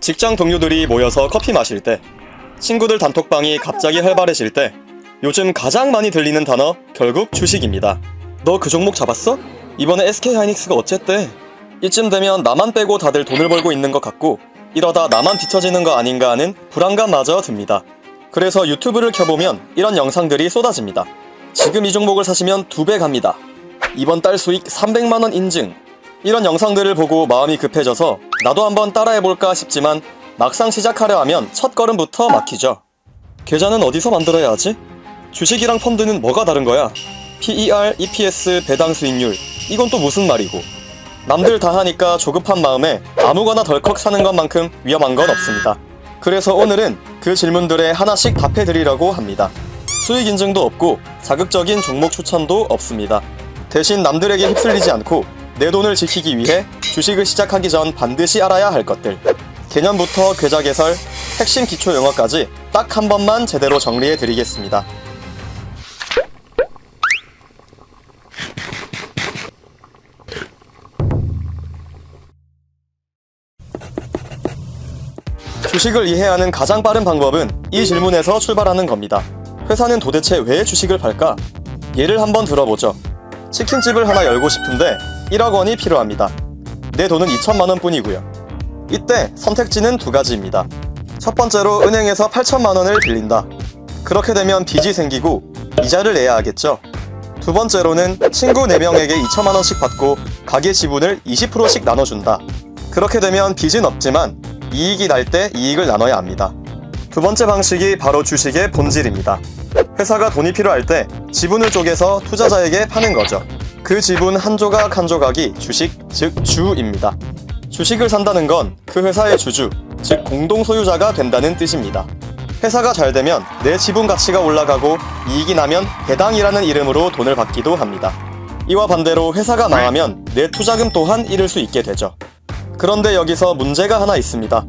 직장 동료들이 모여서 커피 마실 때, 친구들 단톡방이 갑자기 활발해질 때, 요즘 가장 많이 들리는 단어 결국 주식입니다. 너 그 종목 잡았어? 이번에 SK하이닉스가 어쨌대? 이쯤 되면 나만 빼고 다들 돈을 벌고 있는 것 같고 이러다 나만 뒤처지는 거 아닌가 하는 불안감마저 듭니다. 그래서 유튜브를 켜보면 이런 영상들이 쏟아집니다. 지금 이 종목을 사시면 2배 갑니다. 이번 달 수익 300만원 인증. 이런 영상들을 보고 마음이 급해져서 나도 한번 따라해볼까 싶지만 막상 시작하려 하면 첫 걸음부터 막히죠. 계좌는 어디서 만들어야 하지? 주식이랑 펀드는 뭐가 다른 거야? PER, EPS, 배당 수익률, 이건 또 무슨 말이고. 남들 다 하니까 조급한 마음에 아무거나 덜컥 사는 것만큼 위험한 건 없습니다. 그래서 오늘은 그 질문들에 하나씩 답해드리려고 합니다. 수익 인증도 없고 자극적인 종목 추천도 없습니다. 대신 남들에게 휩쓸리지 않고 내 돈을 지키기 위해 주식을 시작하기 전 반드시 알아야 할 것들, 개념부터 계좌 개설, 핵심 기초 용어까지 딱 한 번만 제대로 정리해드리겠습니다. 주식을 이해하는 가장 빠른 방법은 이 질문에서 출발하는 겁니다. 회사는 도대체 왜 주식을 팔까? 예를 한번 들어보죠. 치킨집을 하나 열고 싶은데 1억 원이 필요합니다. 내 돈은 2천만 원 뿐이고요. 이때 선택지는 두 가지입니다. 첫 번째로 은행에서 8천만 원을 빌린다. 그렇게 되면 빚이 생기고 이자를 내야 하겠죠. 두 번째로는 친구 4명에게 2천만 원씩 받고 가게 지분을 20%씩 나눠준다. 그렇게 되면 빚은 없지만 이익이 날 때 이익을 나눠야 합니다. 두 번째 방식이 바로 주식의 본질입니다. 회사가 돈이 필요할 때 지분을 쪼개서 투자자에게 파는 거죠. 그 지분 한 조각 한 조각이 주식, 즉 주입니다. 주식을 산다는 건 그 회사의 주주, 즉 공동 소유자가 된다는 뜻입니다. 회사가 잘 되면 내 지분 가치가 올라가고 이익이 나면 배당이라는 이름으로 돈을 받기도 합니다. 이와 반대로 회사가 망하면 내 투자금 또한 잃을 수 있게 되죠. 그런데 여기서 문제가 하나 있습니다.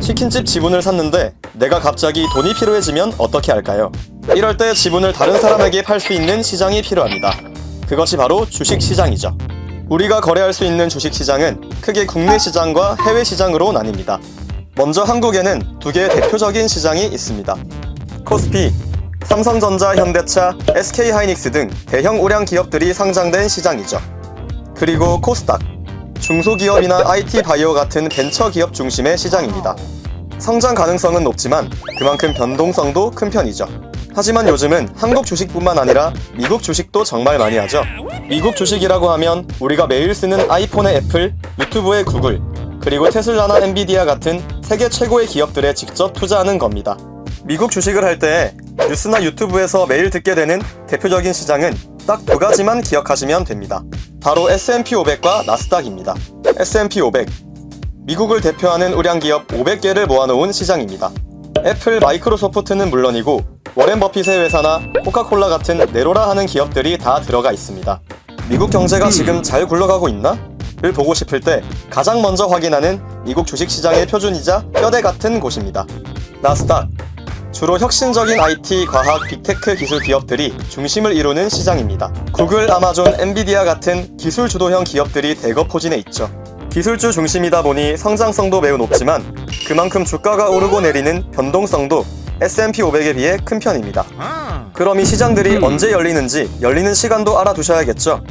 치킨집 지분을 샀는데 내가 갑자기 돈이 필요해지면 어떻게 할까요? 이럴 때 지분을 다른 사람에게 팔 수 있는 시장이 필요합니다. 그것이 바로 주식시장이죠. 우리가 거래할 수 있는 주식시장은 크게 국내 시장과 해외 시장으로 나뉩니다. 먼저 한국에는 두 개의 대표적인 시장이 있습니다. 코스피, 삼성전자, 현대차, SK하이닉스 등 대형 우량 기업들이 상장된 시장이죠. 그리고 코스닥, 중소기업이나 IT 바이오 같은 벤처 기업 중심의 시장입니다. 성장 가능성은 높지만 그만큼 변동성도 큰 편이죠. 하지만 요즘은 한국 주식뿐만 아니라 미국 주식도 정말 많이 하죠. 미국 주식이라고 하면 우리가 매일 쓰는 아이폰의 애플, 유튜브의 구글, 그리고 테슬라나 엔비디아 같은 세계 최고의 기업들에 직접 투자하는 겁니다. 미국 주식을 할 때 뉴스나 유튜브에서 매일 듣게 되는 대표적인 시장은 딱 두 가지만 기억하시면 됩니다. 바로 S&P 500과 나스닥입니다. S&P 500, 미국을 대표하는 우량기업 500개를 모아놓은 시장입니다. 애플, 마이크로소프트는 물론이고 워렌 버핏의 회사나 코카콜라 같은 내로라 하는 기업들이 다 들어가 있습니다. 미국 경제가 지금 잘 굴러가고 있나? 를 보고 싶을 때 가장 먼저 확인하는 미국 주식시장의 표준이자 뼈대 같은 곳입니다. 나스닥, 주로 혁신적인 IT, 과학, 빅테크 기술 기업들이 중심을 이루는 시장입니다. 구글, 아마존, 엔비디아 같은 기술 주도형 기업들이 대거 포진해 있죠. 기술주 중심이다 보니 성장성도 매우 높지만 그만큼 주가가 오르고 내리는 변동성도 S&P 500에 비해 큰 편입니다. 그럼 이 시장들이 언제 열리는지 열리는 시간도 알아두셔야겠죠.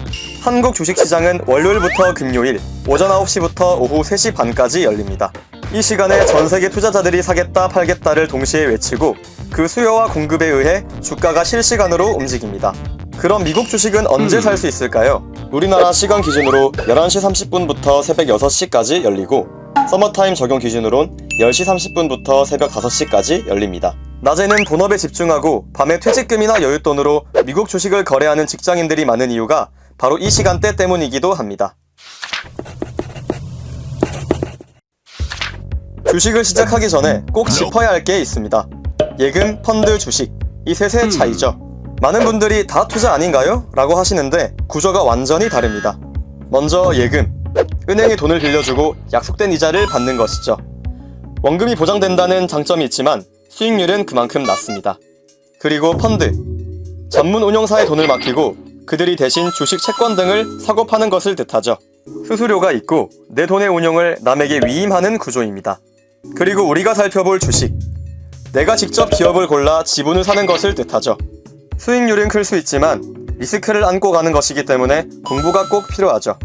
한국 주식시장은 월요일부터 금요일 오전 9시부터 오후 3시 반까지 열립니다. 이 시간에 전세계 투자자들이 사겠다 팔겠다를 동시에 외치고 그 수요와 공급에 의해 주가가 실시간으로 움직입니다. 그럼 미국 주식은 언제 살 수 있을까요? 우리나라 시간 기준으로 11시 30분부터 새벽 6시까지 열리고 서머타임 적용 기준으론 10시 30분부터 새벽 5시까지 열립니다. 낮에는 본업에 집중하고 밤에 퇴직금이나 여윳돈으로 미국 주식을 거래하는 직장인들이 많은 이유가 바로 이 시간대 때문이기도 합니다. 주식을 시작하기 전에 꼭 짚어야 할 게 있습니다. 예금, 펀드, 주식, 이 셋의 차이죠. 많은 분들이 다 투자 아닌가요? 라고 하시는데 구조가 완전히 다릅니다. 먼저 예금, 은행에 돈을 빌려주고 약속된 이자를 받는 것이죠. 원금이 보장된다는 장점이 있지만 수익률은 그만큼 낮습니다. 그리고 펀드, 전문 운용사에 돈을 맡기고 그들이 대신 주식, 채권 등을 사고 파는 것을 뜻하죠. 수수료가 있고 내 돈의 운용을 남에게 위임하는 구조입니다. 그리고 우리가 살펴볼 주식. 내가 직접 기업을 골라 지분을 사는 것을 뜻하죠. 수익률은 클 수 있지만 리스크를 안고 가는 것이기 때문에 공부가 꼭 필요하죠.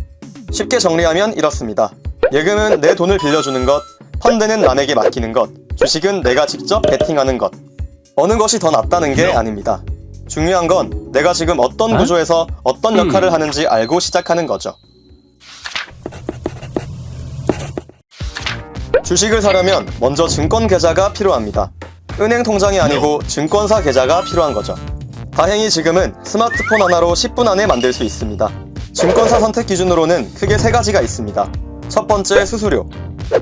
쉽게 정리하면 이렇습니다. 예금은 내 돈을 빌려주는 것, 펀드는 남에게 맡기는 것, 주식은 내가 직접 베팅하는 것. 어느 것이 더 낫다는 게 아닙니다. 중요한 건 내가 지금 어떤 구조에서 어떤 역할을 하는지 알고 시작하는 거죠. 주식을 사려면 먼저 증권 계좌가 필요합니다. 은행 통장이 아니고 증권사 계좌가 필요한 거죠. 다행히 지금은 스마트폰 하나로 10분 안에 만들 수 있습니다. 증권사 선택 기준으로는 크게 3가지가 있습니다. 첫 번째, 수수료.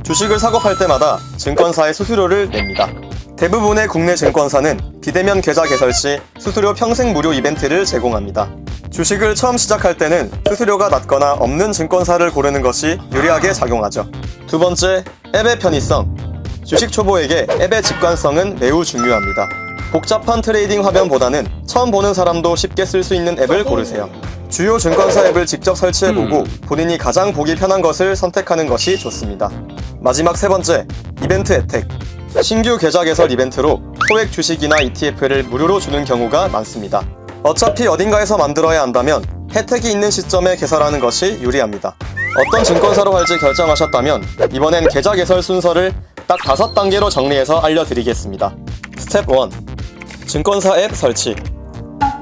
주식을 사고 팔 때마다 증권사에 수수료를 냅니다. 대부분의 국내 증권사는 비대면 계좌 개설 시 수수료 평생 무료 이벤트를 제공합니다. 주식을 처음 시작할 때는 수수료가 낮거나 없는 증권사를 고르는 것이 유리하게 작용하죠. 두 번째, 앱의 편의성. 주식 초보에게 앱의 직관성은 매우 중요합니다. 복잡한 트레이딩 화면보다는 처음 보는 사람도 쉽게 쓸 수 있는 앱을 고르세요. 주요 증권사 앱을 직접 설치해보고 본인이 가장 보기 편한 것을 선택하는 것이 좋습니다. 마지막 세 번째, 이벤트 혜택. 신규 계좌 개설 이벤트로 소액 주식이나 ETF를 무료로 주는 경우가 많습니다. 어차피 어딘가에서 만들어야 한다면 혜택이 있는 시점에 개설하는 것이 유리합니다. 어떤 증권사로 할지 결정하셨다면 이번엔 계좌 개설 순서를 딱 5단계로 정리해서 알려드리겠습니다. 스텝 1. 증권사 앱 설치.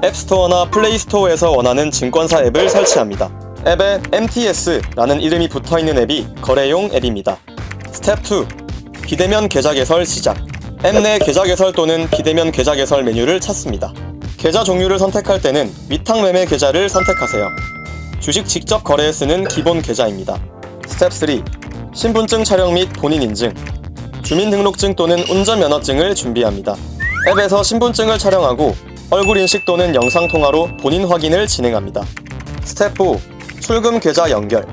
앱스토어나 플레이스토어에서 원하는 증권사 앱을 설치합니다. 앱에 MTS라는 이름이 붙어있는 앱이 거래용 앱입니다. 스텝 2. 비대면 계좌 개설 시작. 앱 내 계좌 개설 또는 비대면 계좌 개설 메뉴를 찾습니다. 계좌 종류를 선택할 때는 위탁 매매 계좌를 선택하세요. 주식 직접 거래에 쓰는 기본 계좌입니다. 스텝 3. 신분증 촬영 및 본인 인증. 주민등록증 또는 운전면허증을 준비합니다. 앱에서 신분증을 촬영하고 얼굴 인식 또는 영상통화로 본인 확인을 진행합니다. 스텝 4. 출금 계좌 연결.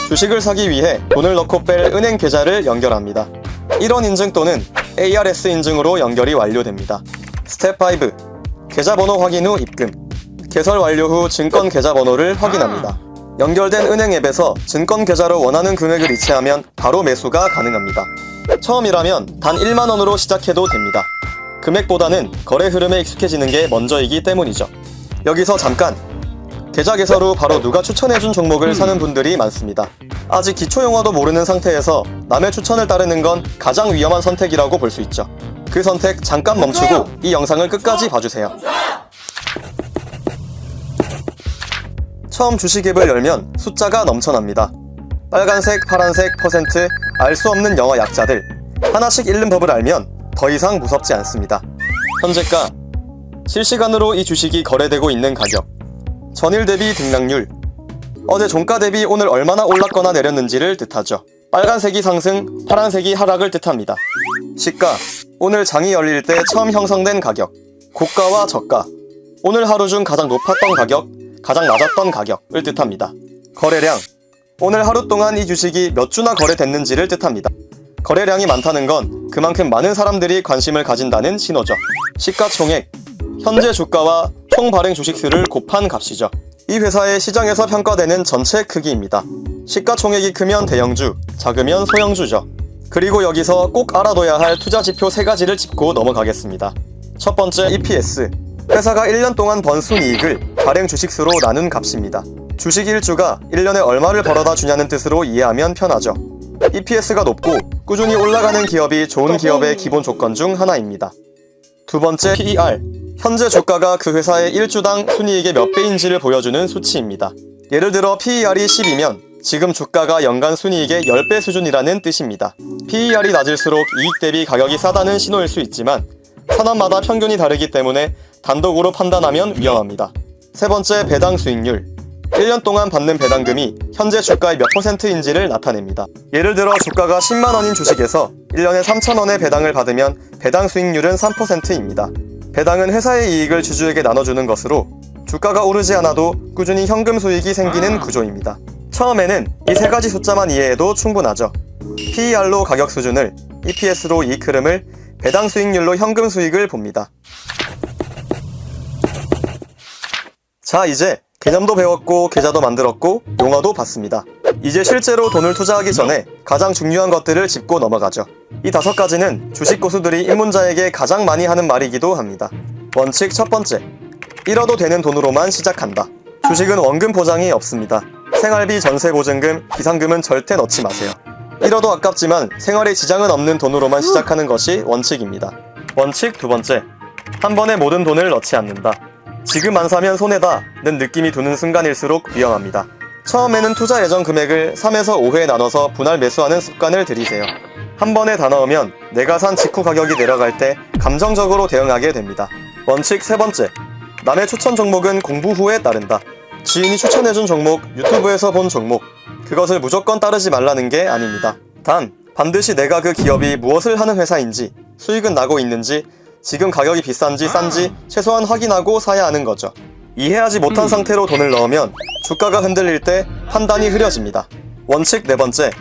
주식을 사기 위해 돈을 넣고 뺄 은행 계좌를 연결합니다. 1원 인증 또는 ARS 인증으로 연결이 완료됩니다. 스텝 5. 계좌번호 확인 후 입금. 개설 완료 후 증권 계좌번호를 확인합니다. 연결된 은행 앱에서 증권 계좌로 원하는 금액을 이체하면 바로 매수가 가능합니다. 처음이라면 단 1만원으로 시작해도 됩니다. 금액보다는 거래 흐름에 익숙해지는 게 먼저이기 때문이죠. 여기서 잠깐! 계좌 개설 후 바로 누가 추천해준 종목을 사는 분들이 많습니다. 아직 기초용어도 모르는 상태에서 남의 추천을 따르는 건 가장 위험한 선택이라고 볼 수 있죠. 그 선택 잠깐 멈추고 이 영상을 끝까지 봐주세요. 처음 주식 앱을 열면 숫자가 넘쳐납니다. 빨간색, 파란색, 퍼센트, 알 수 없는 영어 약자들. 하나씩 읽는 법을 알면 더 이상 무섭지 않습니다. 현재가, 실시간으로 이 주식이 거래되고 있는 가격, 전일 대비 등락률, 어제 종가 대비 오늘 얼마나 올랐거나 내렸는지를 뜻하죠. 빨간색이 상승, 파란색이 하락을 뜻합니다. 시가, 오늘 장이 열릴 때 처음 형성된 가격, 고가와 저가, 오늘 하루 중 가장 높았던 가격, 가장 낮았던 가격을 뜻합니다. 거래량, 오늘 하루 동안 이 주식이 몇 주나 거래됐는지를 뜻합니다. 거래량이 많다는 건 그만큼 많은 사람들이 관심을 가진다는 신호죠. 시가총액, 현재 주가와 총 발행 주식수를 곱한 값이죠. 이 회사의 시장에서 평가되는 전체 크기입니다. 시가총액이 크면 대형주, 작으면 소형주죠. 그리고 여기서 꼭 알아둬야 할 투자 지표 3가지를 짚고 넘어가겠습니다. 첫 번째, EPS. 회사가 1년 동안 번 순이익을 발행 주식수로 나눈 값입니다. 주식 1주가 1년에 얼마를 벌어다 주냐는 뜻으로 이해하면 편하죠. EPS가 높고 꾸준히 올라가는 기업이 좋은 기업의 기본 조건 중 하나입니다. 두 번째, PER. 현재 주가가 그 회사의 1주당 순이익의 몇 배인지를 보여주는 수치입니다. 예를 들어 PER이 10이면 지금 주가가 연간 순이익의 10배 수준이라는 뜻입니다. PER이 낮을수록 이익 대비 가격이 싸다는 신호일 수 있지만 산업마다 평균이 다르기 때문에 단독으로 판단하면 위험합니다. 세 번째, 배당 수익률. 1년 동안 받는 배당금이 현재 주가의 몇 %인지를 나타냅니다. 예를 들어 주가가 10만원인 주식에서 1년에 3,000원의 배당을 받으면 배당 수익률은 3%입니다. 배당은 회사의 이익을 주주에게 나눠주는 것으로 주가가 오르지 않아도 꾸준히 현금 수익이 생기는 구조입니다. 처음에는 이 3가지 숫자만 이해해도 충분하죠. PER로 가격 수준을, EPS로 이익 흐름을, 배당 수익률로 현금 수익을 봅니다. 자, 이제 개념도 배웠고 계좌도 만들었고 용어도 봤습니다. 이제 실제로 돈을 투자하기 전에 가장 중요한 것들을 짚고 넘어가죠. 이 5가지는 주식 고수들이 입문자에게 가장 많이 하는 말이기도 합니다. 원칙 첫 번째, 잃어도 되는 돈으로만 시작한다. 주식은 원금 보장이 없습니다. 생활비, 전세보증금, 비상금은 절대 넣지 마세요. 잃어도 아깝지만 생활에 지장은 없는 돈으로만 시작하는 것이 원칙입니다. 원칙 두 번째, 한 번에 모든 돈을 넣지 않는다. 지금 안 사면 손해다는 느낌이 드는 순간일수록 위험합니다. 처음에는 투자 예정 금액을 3에서 5회 나눠서 분할 매수하는 습관을 들이세요. 한 번에 다 넣으면 내가 산 직후 가격이 내려갈 때 감정적으로 대응하게 됩니다. 원칙 세 번째, 남의 추천 종목은 공부 후에 따른다. 지인이 추천해준 종목, 유튜브에서 본 종목, 그것을 무조건 따르지 말라는 게 아닙니다. 단, 반드시 내가 그 기업이 무엇을 하는 회사인지, 수익은 나고 있는지, 지금 가격이 비싼지 싼지 최소한 확인하고 사야 하는 거죠. 이해하지 못한 상태로 돈을 넣으면 주가가 흔들릴 때 판단이 흐려집니다. 원칙 네 번째,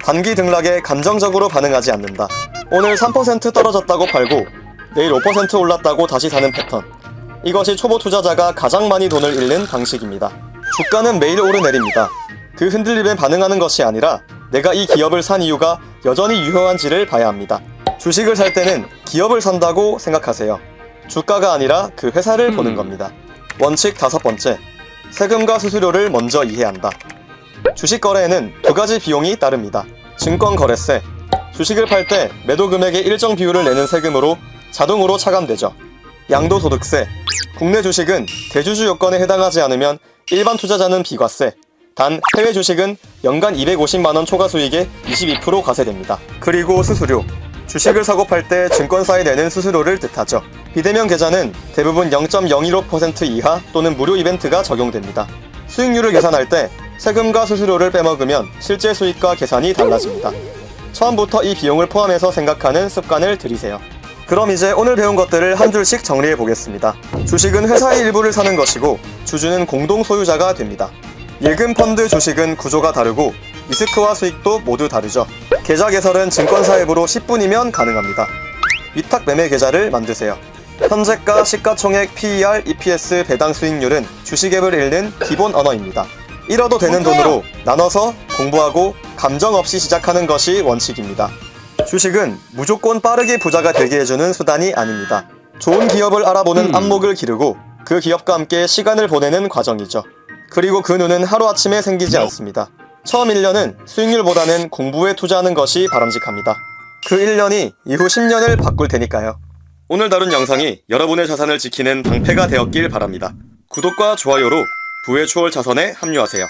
단기 등락에 감정적으로 반응하지 않는다. 오늘 3% 떨어졌다고 팔고 내일 5% 올랐다고 다시 사는 패턴. 이것이 초보 투자자가 가장 많이 돈을 잃는 방식입니다. 주가는 매일 오르내립니다. 그 흔들림에 반응하는 것이 아니라 내가 이 기업을 산 이유가 여전히 유효한지를 봐야 합니다. 주식을 살 때는 기업을 산다고 생각하세요. 주가가 아니라 그 회사를 보는 겁니다. 원칙 다섯 번째, 세금과 수수료를 먼저 이해한다. 주식 거래에는 2가지 비용이 따릅니다. 증권거래세, 주식을 팔 때 매도 금액의 일정 비율을 내는 세금으로 자동으로 차감되죠. 양도소득세, 국내 주식은 대주주 요건에 해당하지 않으면 일반 투자자는 비과세, 단 해외 주식은 연간 250만원 초과 수익에 22% 과세됩니다. 그리고 수수료, 주식을 사고 팔 때 증권사에 내는 수수료를 뜻하죠. 비대면 계좌는 대부분 0.015% 이하 또는 무료 이벤트가 적용됩니다. 수익률을 계산할 때 세금과 수수료를 빼먹으면 실제 수익과 계산이 달라집니다. 처음부터 이 비용을 포함해서 생각하는 습관을 들이세요. 그럼 이제 오늘 배운 것들을 한 줄씩 정리해 보겠습니다. 주식은 회사의 일부를 사는 것이고 주주는 공동 소유자가 됩니다. 예금 펀드 주식은 구조가 다르고 리스크와 수익도 모두 다르죠. 계좌 개설은 증권사 앱으로 10분이면 가능합니다. 위탁 매매 계좌를 만드세요. 현재가, 시가총액, PER, EPS, 배당 수익률은 주식 앱을 읽는 기본 언어입니다. 잃어도 되는 돈으로 나눠서 공부하고 감정 없이 시작하는 것이 원칙입니다. 주식은 무조건 빠르게 부자가 되게 해주는 수단이 아닙니다. 좋은 기업을 알아보는 안목을 기르고 그 기업과 함께 시간을 보내는 과정이죠. 그리고 그 눈은 하루아침에 생기지 않습니다. 처음 1년은 수익률보다는 공부에 투자하는 것이 바람직합니다. 그 1년이 이후 10년을 바꿀 테니까요. 오늘 다룬 영상이 여러분의 자산을 지키는 방패가 되었길 바랍니다. 구독과 좋아요로 부의 초월 자선에 합류하세요.